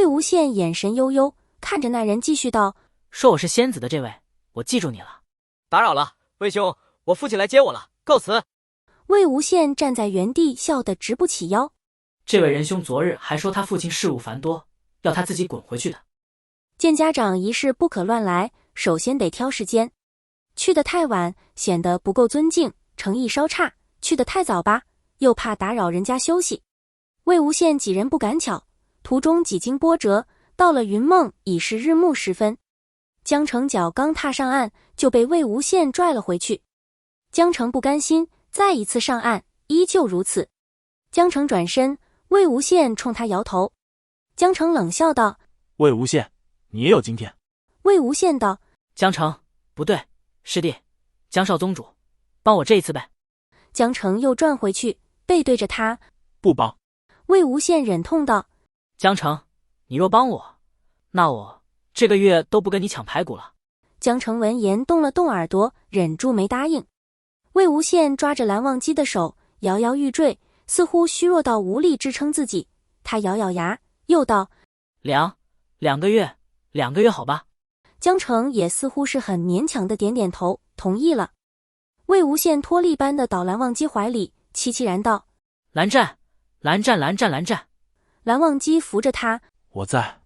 魏无羡眼神悠悠，看着那人继续道：“说我是仙子的这位，我记住你了。打扰了，魏兄，我父亲来接我了，告辞。”魏无羡站在原地，笑得直不起腰。这位仁兄昨日还说他父亲事务繁多，要他自己滚回去的。见家长一事不可乱来，首先得挑时间。去得太晚，显得不够尊敬，诚意稍差；去得太早吧，又怕打扰人家休息。魏无羡几人不赶巧，途中几经波折，到了云梦已是日暮时分。江城脚刚踏上岸，就被魏无羡拽了回去。江城不甘心，再一次上岸，依旧如此。江城转身，魏无羡冲他摇头。江城冷笑道：“魏无羡，你也有今天。”魏无羡道：“江城，不对，师弟，江少宗主，帮我这一次呗。”江城又转回去，背对着他：“不帮。”魏无羡忍痛道：“江城，你若帮我，那我这个月都不跟你抢排骨了。”江城闻言动了动耳朵，忍住没答应。魏无羡抓着蓝忘机的手，摇摇欲坠，似乎虚弱到无力支撑自己。他咬咬牙，又道：“两个月好吧？”江城也似乎是很勉强的点点头，同意了。魏无羡脱力般的倒蓝忘机怀里，凄凄然道：“蓝湛。”蓝忘机扶着他：“我在。”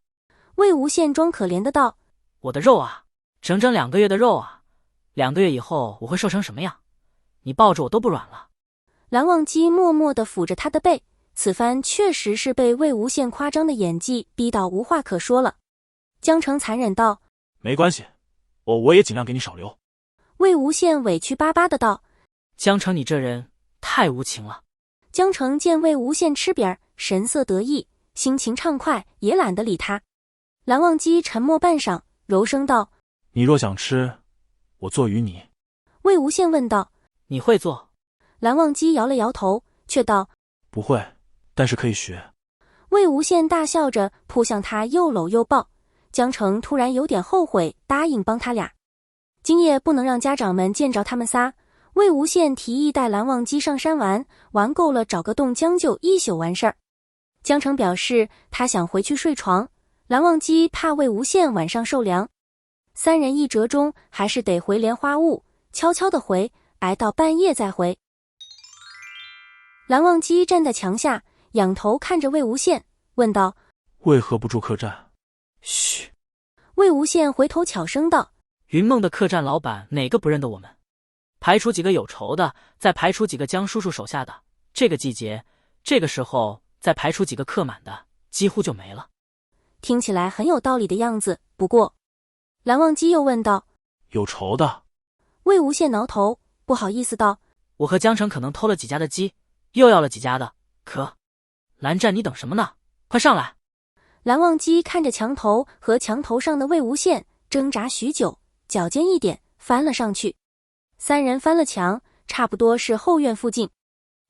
魏无羡装可怜的道：“我的肉啊，整整2个月的肉啊，2个月以后我会瘦成什么样？你抱着我都不软了。”蓝忘机默默地抚着他的背，此番确实是被魏无羡夸张的演技逼到无话可说了。江城残忍道：“没关系，我也尽量给你少留。”魏无羡委屈巴巴的道：“江城，你这人太无情了。”江城见魏无羡吃瘪，神色得意，心情畅快，也懒得理他。蓝忘机沉默半晌，柔声道：“你若想吃，我做与你。”魏无羡问道：“你会做？”蓝忘机摇了摇头，却道：“不会，但是可以学。”魏无羡大笑着扑向他，又搂又抱。江城突然有点后悔，答应帮他俩。今夜不能让家长们见着他们仨，魏无羡提议带蓝忘机上山玩，玩够了找个洞将就一宿完事儿。江城表示他想回去睡床，蓝忘机怕魏无羡晚上受凉。三人一折中还是得回莲花坞，悄悄地回，挨到半夜再回。蓝忘机站在墙下，仰头看着魏无羡，问道：“为何不住客栈？”嘘。魏无羡回头悄声道：“云梦的客栈老板哪个不认得我们？排除几个有仇的，再排除几个江叔叔手下的，这个季节这个时候再排除几个客满的，几乎就没了。”听起来很有道理的样子。不过蓝忘机又问道：“有仇的？”魏无羡挠头，不好意思道：“我和江城可能偷了几家的鸡，又要了几家的，可蓝湛，你等什么呢？快上来！”蓝忘机看着墙头和墙头上的魏无羡，挣扎许久，脚尖一点，翻了上去。三人翻了墙，差不多是后院附近。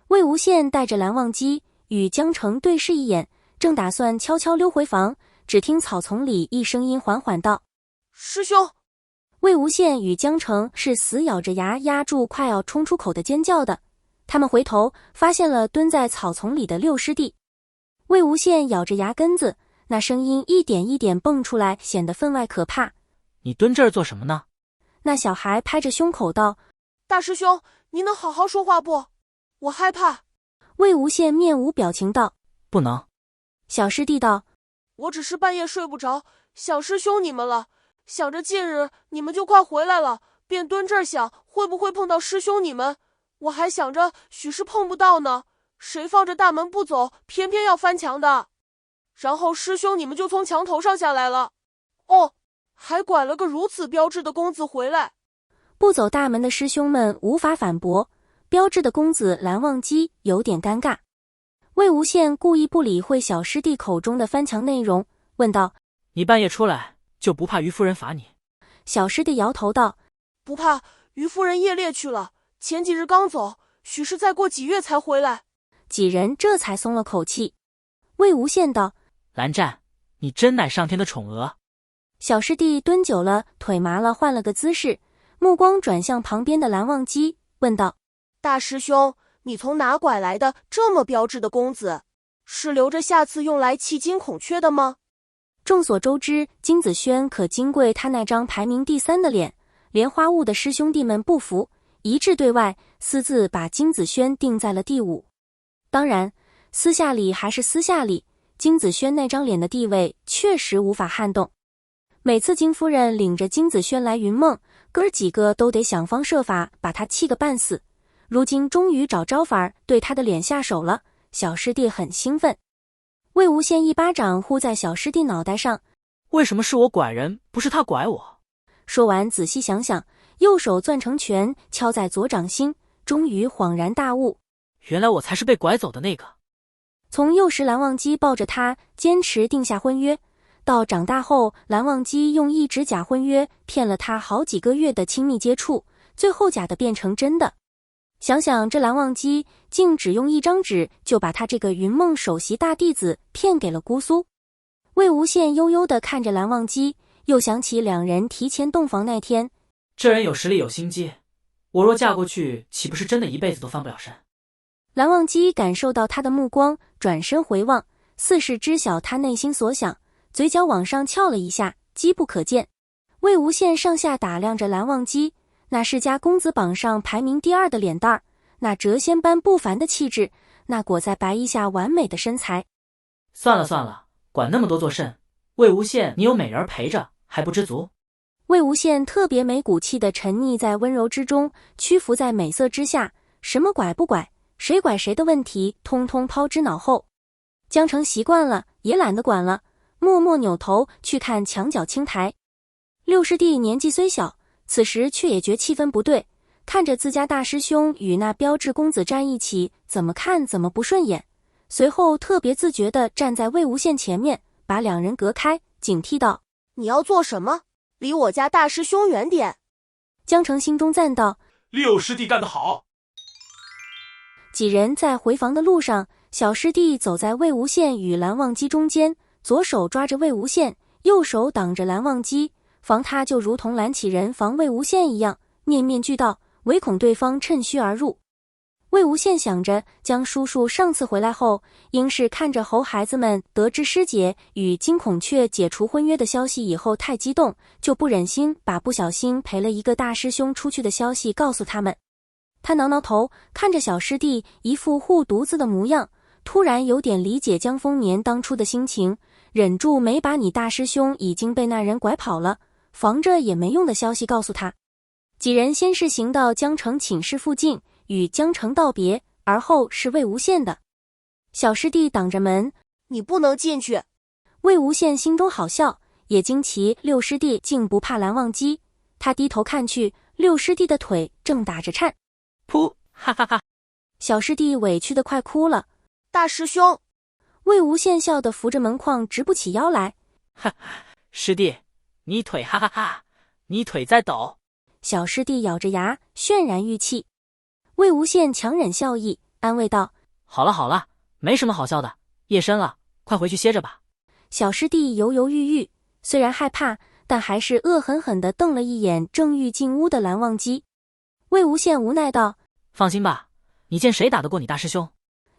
魏无羡带着蓝忘机与江城对视一眼，正打算悄悄溜回房，只听草丛里一声音缓缓道：“师兄！”魏无羡与江城是死咬着牙压住快要冲出口的尖叫的。他们回头发现了蹲在草丛里的六师弟。魏无羡咬着牙根子，那声音一点一点蹦出来，显得分外可怕。“你蹲这儿做什么呢？”那小孩拍着胸口道：“大师兄，你能好好说话不？我害怕。”魏无羡面无表情道：“不能。”小师弟道：“我只是半夜睡不着，想师兄你们了，想着近日你们就快回来了，便蹲这儿想会不会碰到师兄你们。我还想着许是碰不到呢，谁放着大门不走，偏偏要翻墙的。然后师兄你们就从墙头上下来了。哦，还拐了个如此标致的公子回来。”不走大门的师兄们无法反驳，标致的公子蓝忘机有点尴尬。魏无羡故意不理会小师弟口中的翻墙内容，问道：“你半夜出来就不怕于夫人罚你？”小师弟摇头道：“不怕，于夫人夜猎去了，前几日刚走，许是再过几月才回来。”几人这才松了口气。魏无羡道：“蓝湛，你真乃上天的宠儿。”小师弟蹲久了，腿麻了，换了个姿势，目光转向旁边的蓝忘机，问道：“大师兄，你从哪拐来的这么标致的公子？是留着下次用来弃金孔雀的吗？”众所周知，金子轩可金贵他那张排名第3的脸，连花雾的师兄弟们不服，一致对外，私自把金子轩定在了第5。当然，私下里还是私下里，金子轩那张脸的地位确实无法撼动。每次金夫人领着金子轩来云梦，哥儿几个都得想方设法把他气个半死。如今终于找招法对他的脸下手了，小师弟很兴奋。魏无羡一巴掌呼在小师弟脑袋上，为什么是我拐人，不是他拐我？说完仔细想想，右手攥成拳敲在左掌心，终于恍然大悟，原来我才是被拐走的那个。从幼时蓝忘机抱着他坚持定下婚约，到长大后蓝忘机用一纸假婚约骗了他好几个月的亲密接触，最后假的变成真的。想想这蓝忘机竟只用一张纸就把他这个云梦首席大弟子骗给了姑苏。魏无羡悠悠地看着蓝忘机，又想起两人提前洞房那天，这人有实力有心机，我若嫁过去，岂不是真的一辈子都翻不了身？蓝忘机感受到他的目光，转身回望，似是知晓他内心所想，嘴角往上翘了一下，机不可见。魏无羡上下打量着蓝忘机，那世家公子榜上排名第2的脸蛋儿，那谪仙般不凡的气质，那裹在白衣下完美的身材。算了算了，管那么多做甚？魏无羡，你有美人陪着还不知足？魏无羡特别没骨气地沉溺在温柔之中，屈服在美色之下，什么拐不拐，谁拐谁的问题通通抛之脑后。江澄习惯了，也懒得管了，默默扭头去看墙角青台。六师弟年纪虽小，此时却也觉气氛不对，看着自家大师兄与那标致公子站一起，怎么看怎么不顺眼。随后特别自觉地站在魏无羡前面，把两人隔开，警惕道：你要做什么？离我家大师兄远点。江澄心中赞道：六师弟干得好。几人在回房的路上，小师弟走在魏无羡与蓝忘机中间，左手抓着魏无羡，右手挡着蓝忘机，防他就如同蓝启人防魏无羡一样，面面俱到，唯恐对方趁虚而入。魏无羡想着，江叔叔上次回来后，应是看着猴孩子们得知师姐与金孔雀解除婚约的消息以后太激动，就不忍心把不小心陪了一个大师兄出去的消息告诉他们。他挠挠头，看着小师弟一副护犊子的模样，突然有点理解江丰年当初的心情，忍住没把你大师兄已经被那人拐跑了，防着也没用的消息告诉他。几人先是行到江澄寝室附近，与江澄道别，而后是魏无羡的。小师弟挡着门：你不能进去。魏无羡心中好笑，也惊奇六师弟竟不怕蓝忘机。他低头看去，六师弟的腿正打着颤。噗，哈哈哈！小师弟委屈得快哭了。大师兄！魏无羡笑得扶着门框直不起腰来。哈，师弟，你腿哈哈哈，你腿在抖。小师弟咬着牙，渲然欲泣。魏无羡强忍笑意，安慰道：好了好了，没什么好笑的，夜深了，快回去歇着吧。小师弟犹犹豫豫，虽然害怕，但还是恶狠狠地瞪了一眼正欲进屋的蓝忘机。魏无羡无奈道：放心吧，你见谁打得过你大师兄？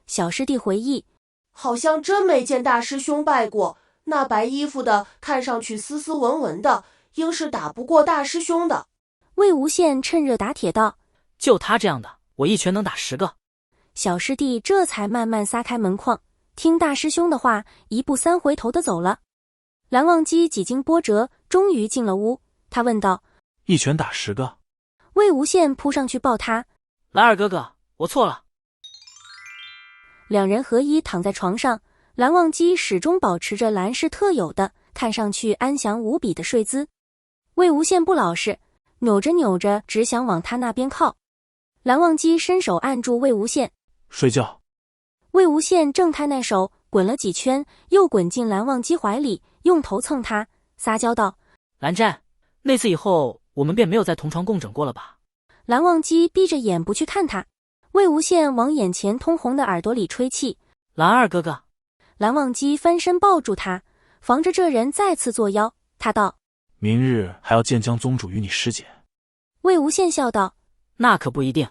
小师弟回忆：好像真没见大师兄败过，那白衣服的看上去斯斯文文的，应是打不过大师兄的。魏无羡趁热打铁道：就他这样的，我一拳能打10个。小师弟这才慢慢撒开门框，听大师兄的话，一步三回头的走了。蓝忘机几经波折，终于进了屋，他问道：一拳打10个？魏无羡扑上去抱他：蓝二哥哥，我错了。两人合衣躺在床上，蓝忘机始终保持着蓝氏特有的看上去安详无比的睡姿。魏无羡不老实，扭着扭着只想往他那边靠。蓝忘机伸手按住魏无羡：睡觉。魏无羡挣开那手，滚了几圈，又滚进蓝忘机怀里，用头蹭他，撒娇道：蓝湛，那次以后我们便没有再同床共枕过了吧？蓝忘机闭着眼不去看他。魏无羡往眼前通红的耳朵里吹气：蓝二哥哥。蓝忘机翻身抱住他，防着这人再次作妖。他道：明日还要见江宗主与你师姐。魏无羡笑道：那可不一定。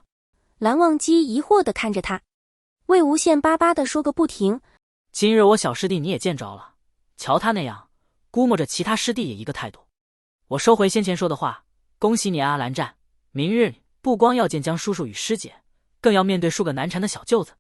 蓝忘机疑惑地看着他。魏无羡巴巴地说个不停：今日我小师弟你也见着了，瞧他那样，估摸着其他师弟也一个态度。我收回先前说的话，恭喜你啊，蓝湛！明日不光要见江叔叔与师姐，更要面对数个难缠的小舅子。